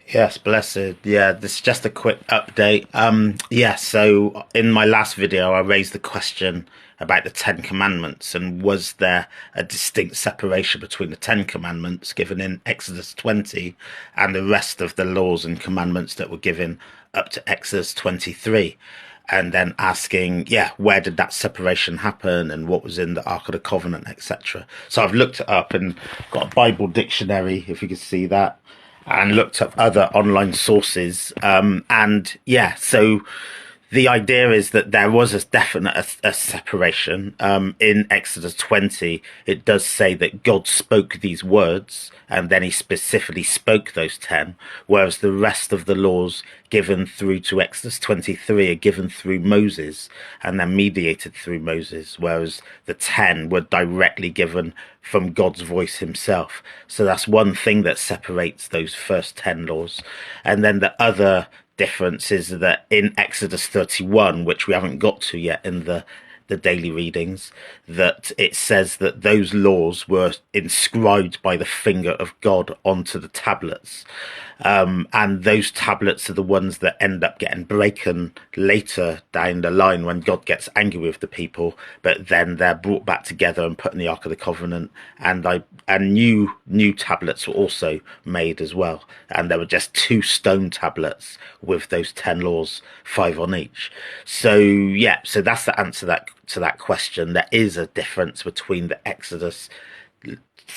Yes, blessed. Yeah, this is just a quick update. So in my last video, I raised the question about the Ten Commandments and was there a distinct separation between the Ten Commandments given in Exodus 20 and the rest of the laws and commandments that were given up to Exodus 23? And then asking, yeah, where did that separation happen and what was in the Ark of the Covenant, etc. So I've looked it up and got a Bible dictionary, if you can see that, and looked up other online sources. And yeah, so the idea is that there was a definite a separation. In Exodus 20, it does say that God spoke these words and then he specifically spoke those 10, whereas the rest of the laws given through to Exodus 23 are given through Moses and then mediated through Moses, whereas the 10 were directly given from God's voice himself. So that's one thing that separates those first 10 laws. And then the other difference is that in Exodus 31, which we haven't got to yet in the daily readings, that it says that those laws were inscribed by the finger of God onto the tablets. And those tablets are the ones that end up getting broken later down the line when God gets angry with the people, but then they're brought back together and put in the Ark of the Covenant. And new tablets were also made as well. And there were just two stone tablets with those 10 laws, 5 on each. So yeah, so that's the answer to that question. There is a difference between the Exodus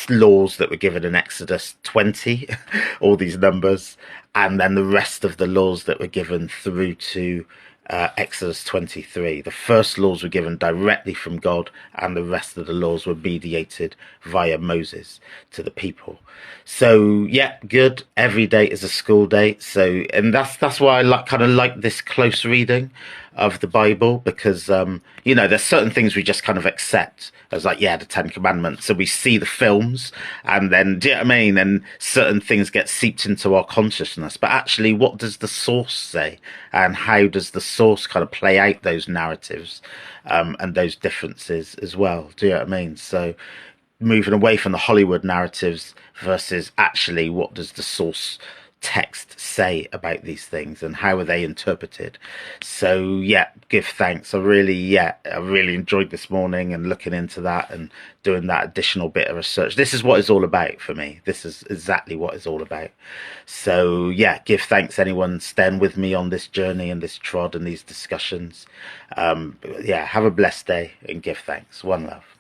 laws that were given in Exodus 20, all these numbers, and then the rest of the laws that were given through to Exodus 23. The first laws were given directly from God, and the rest of the laws were mediated via Moses to the people. So yeah, good. Every day is a school day. So, and that's why I kind of like this close reading of the Bible, because there's certain things we just kind of accept as like, yeah, the Ten Commandments. So we see the films, and then, do you know what I mean? And certain things get seeped into our consciousness. But actually, what does the source say, and how does the source kind of play out those narratives and those differences as well? Do you know what I mean? So moving away from the Hollywood narratives versus actually what does the source text say about these things and how are they interpreted. So yeah, give thanks. I really enjoyed this morning and looking into that and doing that additional bit of research. This is what it's all about for me. This is exactly what it's all about. So yeah, give thanks anyone staying with me on this journey and this trod and these discussions. Have a blessed day and give thanks. One love.